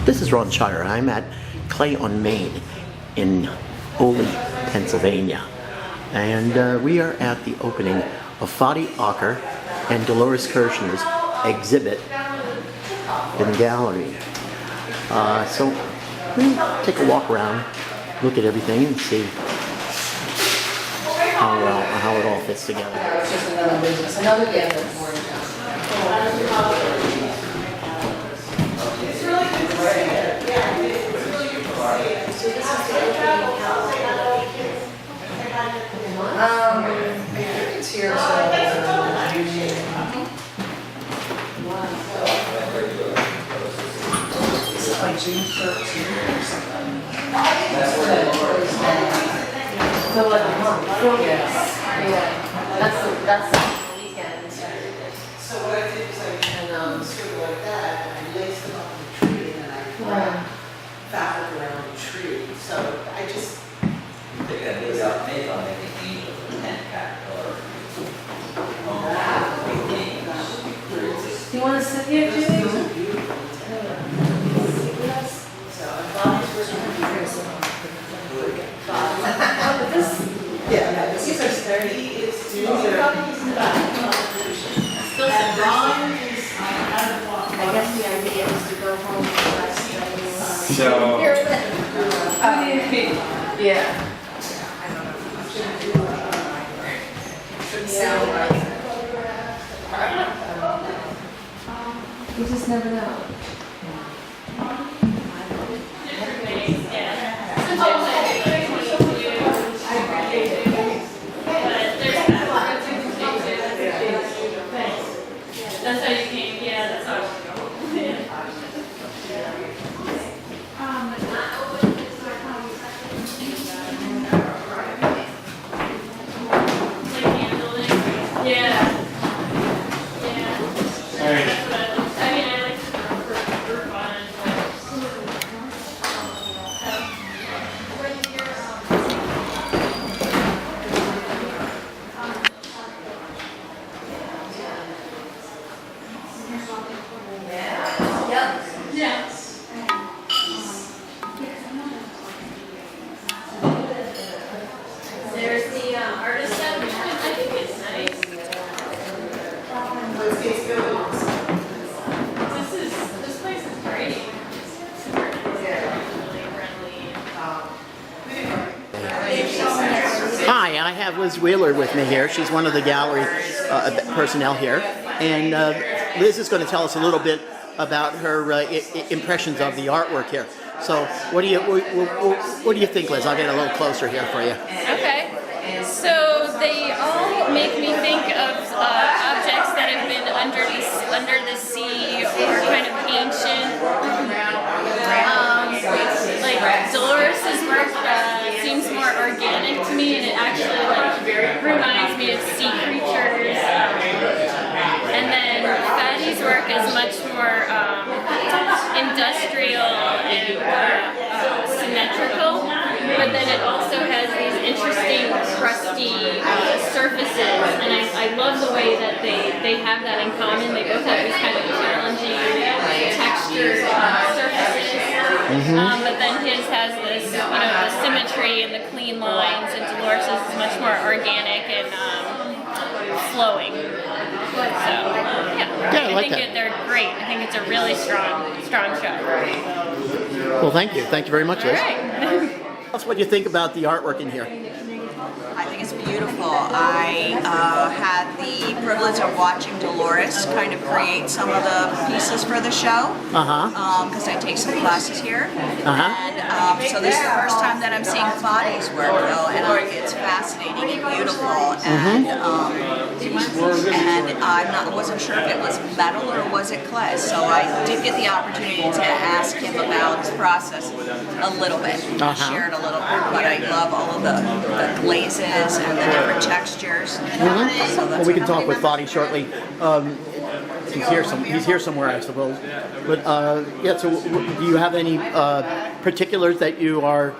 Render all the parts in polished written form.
This is Ron Shire. I'm at Clay on Main in Oley, Pennsylvania. And we are at the opening of Fadi, Acre and Dolores Kirschner's exhibit in the gallery. So we'll take a walk around, look at everything and see how it all fits together. It's just another business, another day that's more in town. It's really good to see it. Yeah, it's really good to see it. So this is it's here, so. This is like June 13th or something. So like a month. Yes. Yeah. That's the weekend. So what I did is I sort of like that, and I laced them up on the tree, and then I fabric around the tree. So I just. They got these out made on the angel tent caterpillar. Do you want to sit here, Julie? Those are beautiful. So I thought this was going to be very simple. But this, yeah, these are sturdy. It's still some drawing. I guess the idea is to go home and rest. So. Yeah. You just never know. That's how you came, yeah, that's how like handling. Yeah. Yeah. That's what I mean, I like to work on it. Yeah. There's the artist establishment. I think it's nice. This place is great. It's super nice. Really friendly. Hi, I have Liz Wheeler with me here. She's one of the gallery personnel here. And Liz is going to tell us a little bit about her impressions of the artwork here. So what do you think, Liz? I'll get a little closer here for you. Okay. So they all make me think of objects that have been under the sea or kind of ancient. Like Dolores' work seems more organic to me, and it actually reminds me of sea creatures. And then Fadi's work is much more industrial and symmetrical, but then it also has these interesting crusty surfaces, and I love the way that they have that in common. They both have these kind of challenging textured surfaces, but then his has this, the symmetry and the clean lines, and Dolores' is much more organic and flowing. So, Yeah, I like that. They're great. I think it's a really strong show. Well, thank you. Thank you very much, Liz. All right. Tell us what you think about the artwork in here. I think it's beautiful. I had the privilege of watching Dolores kind of create some of the pieces for the show because I take some classes here. And so this is the first time that I'm seeing Fadi's work though, and it's fascinating and beautiful. And I wasn't sure if it was metal or was it clay. So I did get the opportunity to ask him about his process a little bit. He shared a little bit, but I love all of the glazes and the different textures. So Well, we can talk with Fadi shortly. He's here somewhere, I suppose. But yeah. So, do you have any particulars that you are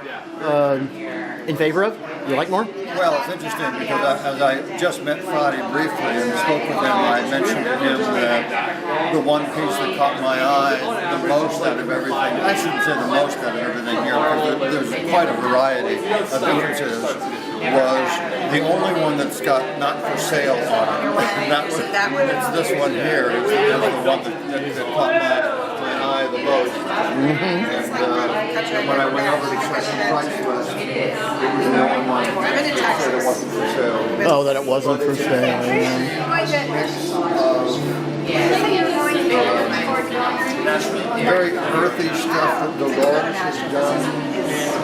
in favor of? You like more? Well, it's interesting because as I just met Fadi briefly and spoke with him, I mentioned to him that the one piece that caught my eye the most out of everything, I shouldn't say the most out of everything here because there's quite a variety of differences, was the only one that's got not for sale on it. And it's this one here. It's the one that caught my eye the most. And when I went over to check the price list, it was the only one that said it wasn't for sale. Oh, that it wasn't for sale. Very earthy stuff that Dolores has done.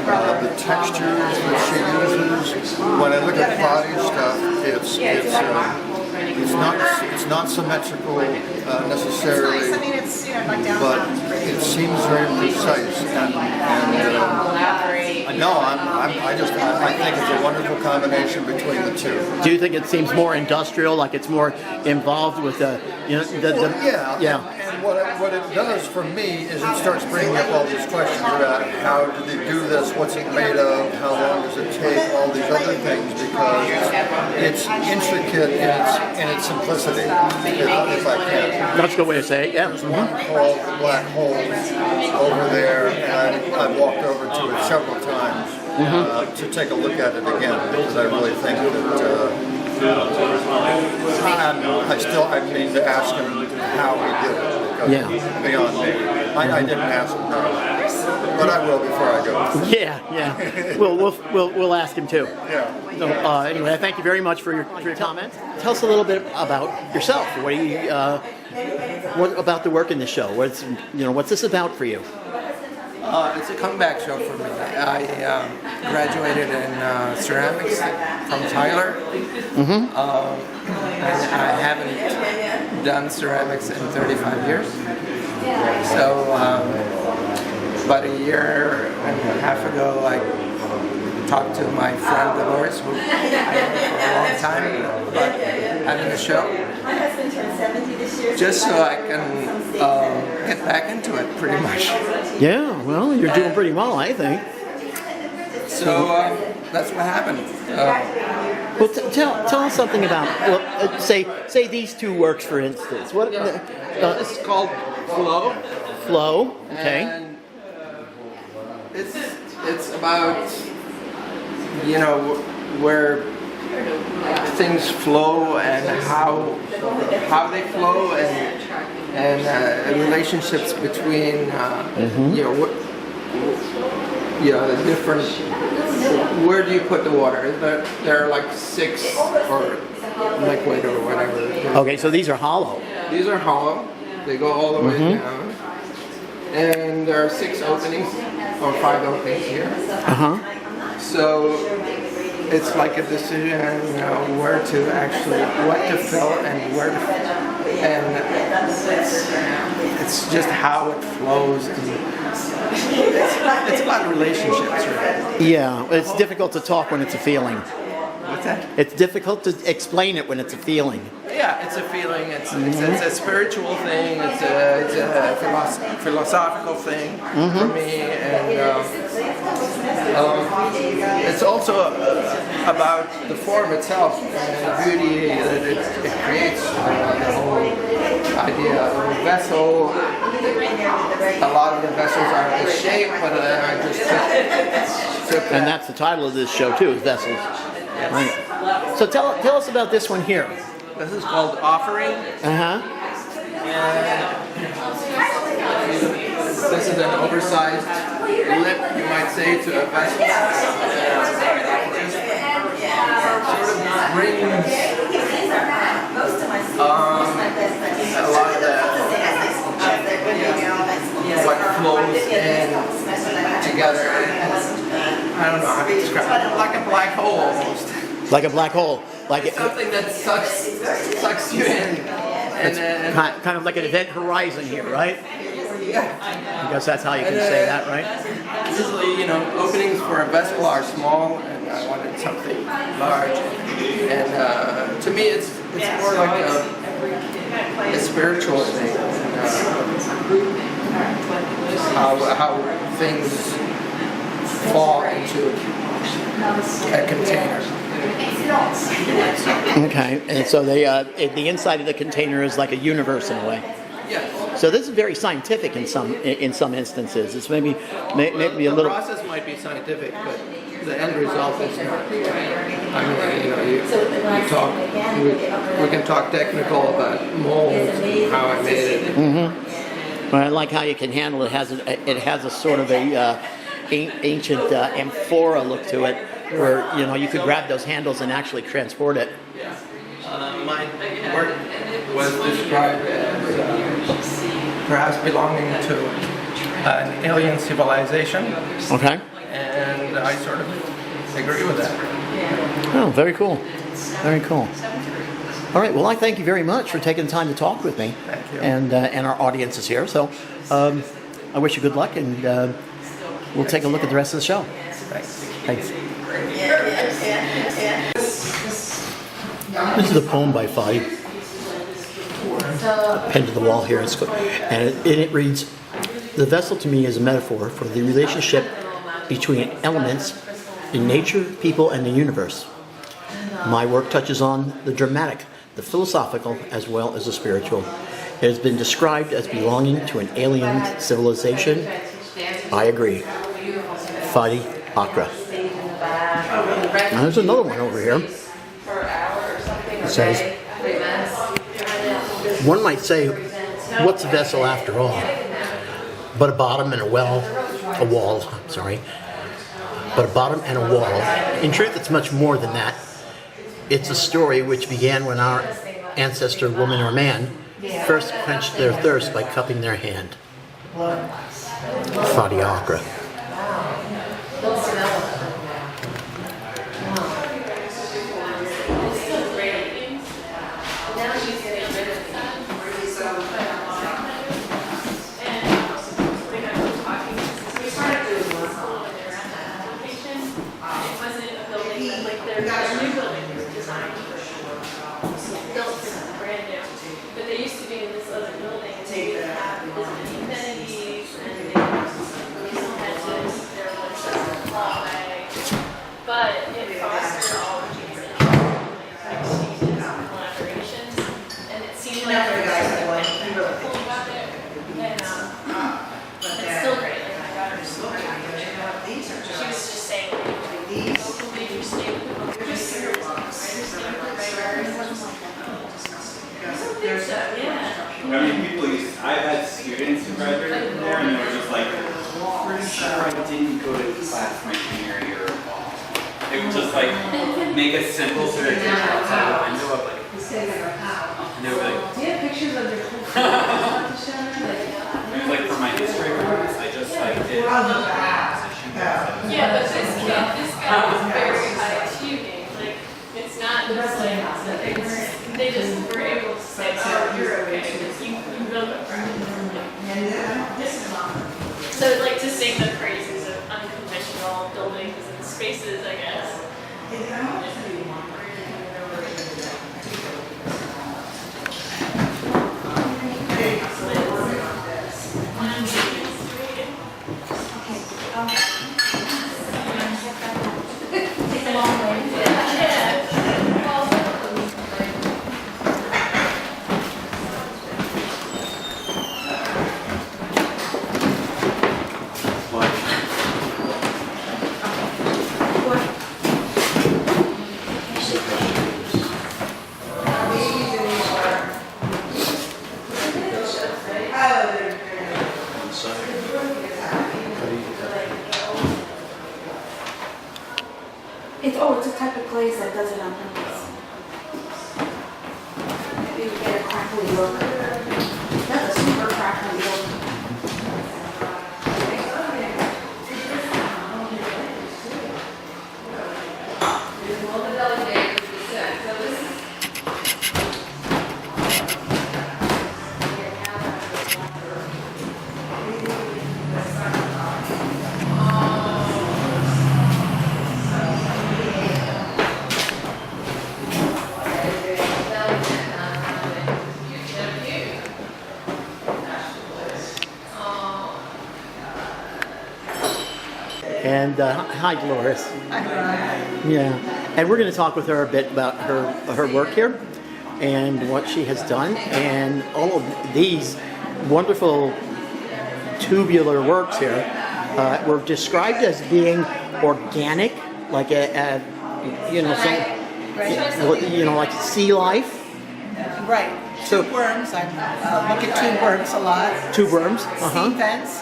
The textures that she uses. When I look at Fadi's stuff, it's not symmetrical necessarily, but it seems very precise. I think it's a wonderful combination between the two. Do you think it seems more industrial, like it's more involved with Yeah. And what it does for me is it starts bringing up all these questions about how did they do this, what's it made of, how long does it take, all these other things, because it's intricate in its simplicity, if I can. That's a good way to say it, yeah. There's one called the Black Hole over there, and I've walked over to it several times to take a look at it again, because I really think that I mean to ask him how he did it. Because beyond me. I didn't ask him, no. But I will before I go. Yeah. We'll ask him too. Yeah. So anyway, thank you very much for your comments. Tell us a little bit about yourself. What about the work in the show? What's this about for you? It's a comeback show for me. I graduated in ceramics from Tyler. And I haven't done ceramics in 35 years. So about a year and a half ago, I talked to my friend Dolores, who I know for a long time, about having a show. Just so I can get back into it, pretty much. Yeah, well, you're doing pretty well, I think. So that's what happened. Well, tell us something about, say these two works, for instance. This is called Flow. Flow, okay. And it's about, where things flow and how they flow and relationships between the different. Where do you put the water? There are like 6 or liquid or whatever. Okay, so these are hollow. These are hollow. They go all the way down, and there are 6 openings or 5 openings here. So it's like a decision, where to actually, what to fill and where to, and it's just how it flows. It's about relationships, right? Yeah, it's difficult to talk when it's a feeling. What's that? It's difficult to explain it when it's a feeling. Yeah, it's a feeling. It's a spiritual thing. It's a philosophical thing for me, and it's also about the form itself and the beauty that it creates. The whole idea of a vessel. A lot of the vessels are the shape, but I just took And that's the title of this show too, is Vessels. Right. So tell us about this one here. This is called Offering. And this is an oversized lip, you might say, to a vessel. Sort of brings a lot of what flows in together. I don't know how to describe it. Like a black hole almost. Like a black hole. Like it's something that sucks you in. And then, kind of like an event horizon here, right? Yeah. I guess that's how you can say that, right? Usually, openings for a vessel are small, and I wanted something large. And to me, it's more like a spiritual thing. How things fall into a container. Okay, and so the inside of the container is like a universe in a way. Yes. So this is very scientific in some instances. It's maybe a The little. process might be scientific, but the end result is not. I mean, you know, you talk, we can talk technical about molds and how I made it. Well, I like how you can handle it. It has a sort of a ancient amphora look to it, where you could grab those handles and actually transport it. My work was described as perhaps belonging to an alien civilization, Okay. and I sort of agree with that. Oh, very cool. Very cool. All right. Well, I thank you very much for taking the time to talk with me. Thank you. And our audience is here. So I wish you good luck, and we'll take a look at the rest of the show. Thanks. Thanks. This is a poem by Fadi. Pinned to the wall here. And it reads, "The vessel to me is a metaphor for the relationship between elements in nature, people, and the universe. My work touches on the dramatic, the philosophical, as well as the spiritual. It has been described as belonging to an alien civilization. I agree. Fadi, Acre." Now there's another one over here. It says, "One might say, what's a vessel after all? But a bottom and a wall, but a bottom and a wall. In truth, it's much more than that. It's a story which began when our ancestor, woman or man, first quenched their thirst by cupping their hand." Fadi, Acre. But they used to be in this other building, and they would have Disney amenities, and they had to their fly. But it fostered all of these exchanges and collaborations, and it seemed like there was something really cool about it. And it's still great. Like I got her story. She was just saying, local major state, just serious, I mean, I've had students who graduated from there, and they were just like, pretty sure I didn't go to class my senior year at all. They would just like make a simple certificate outside the window of like, and they would be like, Do you have pictures of your it was like for my history class, I just like did composition. yeah, but this guy was very high achieving. Like, it's not just like, they just were able to say, oh, you're okay, because you built a practice. So, like, to sing the praises of unconventional buildings and spaces, I guess. It's a type of glaze that does it on purpose. You get a crackly look. That's a super crackly look. And hi, Dolores. Yeah, and we're going to talk with her a bit about her work here and what she has done, and all of these wonderful tubular works here were described as being organic, like like sea life. Right. So- Tube worms. I look at tube worms a lot. Tube worms. Steam vents.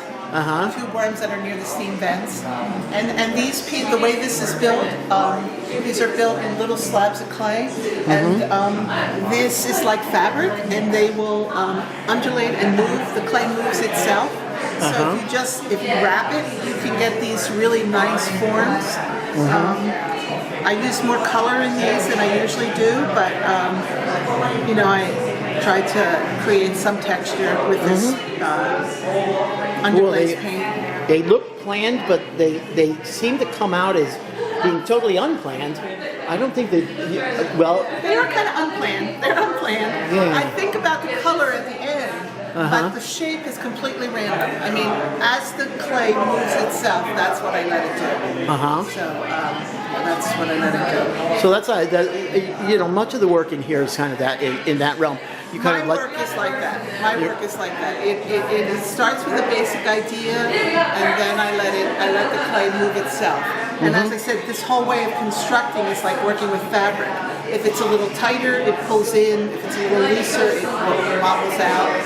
Tube worms that are near the steam vents. And these the way this is built, these are built in little slabs of clay, and this is like fabric, and they will undulate and move. The clay moves itself. So if you wrap it, you can get these really nice forms. I use more color in these than I usually do, but I try to create some texture with this underglaze paint. They look planned, but they seem to come out as being totally unplanned. I don't think they. Well, they are kind of unplanned. They're unplanned. Yeah. I think about the color at the end. But the shape is completely random. I mean, as the clay moves itself, that's what I let it do. So that's what I let it do. So that's much of the work in here is kind of that in that realm. You kind My of work is like that. My work is like that. It starts with a basic idea, and then I let the clay move itself. And as I said, this whole way of constructing is like working with fabric. If it's a little tighter, it pulls in. If it's a little looser, it wobbles out.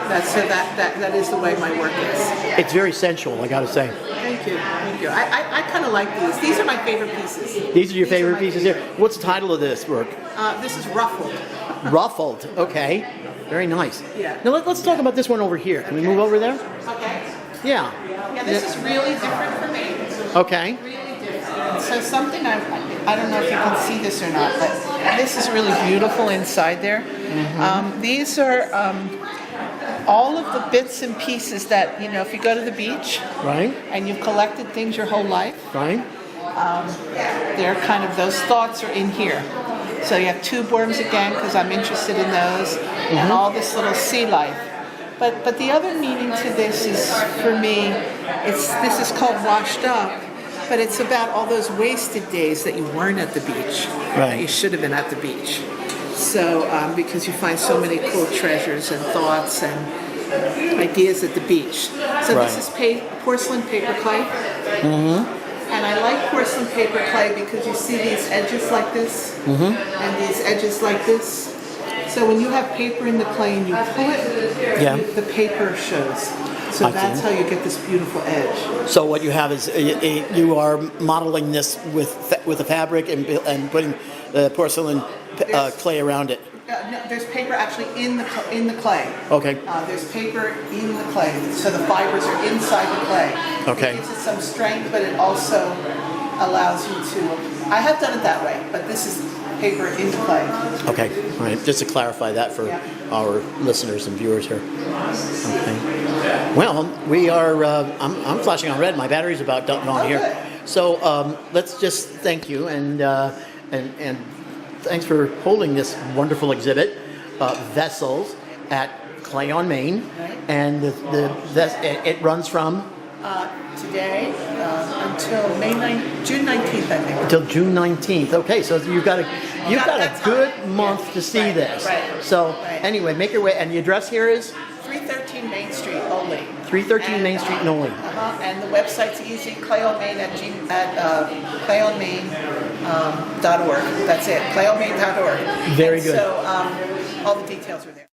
That is the way my work is. It's very sensual, I gotta say. Thank you. I kind of like these. These are my favorite pieces. These are your favorite pieces here. What's the title of this work? This is Ruffled. Ruffled. Okay. Very nice. Yeah. Now let's talk about this one over here. Can we move over there? Okay. Yeah. Yeah, this is really different for me. Okay. Really different. So something I don't know if you can see this or not, but this is really beautiful inside there. These are all of the bits and pieces that, if you go to the beach, Right. and you've collected things your whole life, Right. they're kind of, those thoughts are in here. So you have tube worms again, because I'm interested in those, and all this little sea life. But the other meaning to this is, for me, this is called Washed Up, but it's about all those wasted days that you weren't at the beach. Right. You should have been at the beach. So, because you find so many cool treasures and thoughts and ideas at the beach. So this is porcelain paper clay. And I like porcelain paper clay because you see these edges like this and these edges like this. So when you have paper in the clay and you pull it, the paper shows. So that's how you get this beautiful edge. So what you have is you are modeling this with the fabric and putting the porcelain clay around it. No, there's paper actually in the clay. Okay. There's paper in the clay, so the fibers are inside the clay. Okay. It gives it some strength, but it also allows you to. I have done it that way, but this is paper in the clay. Okay. All right. Just to clarify that for our listeners and viewers here. Okay. Well, we are. I'm flashing on red. My battery's about done on here. Good. So let's just thank you and thanks for holding this wonderful exhibit, Vessels, at Clay on Main, and it runs from Today until June 19th, I think. until June 19th. Okay, so you've got a good month to see this. Right. So anyway, make your way. And the address here is 313 Main Street, Ole. 313 Main Street in Ole. And the website's easy, clayonmain at clayonmain.org. That's it, clayonmain.org. Very good. So all the details are there.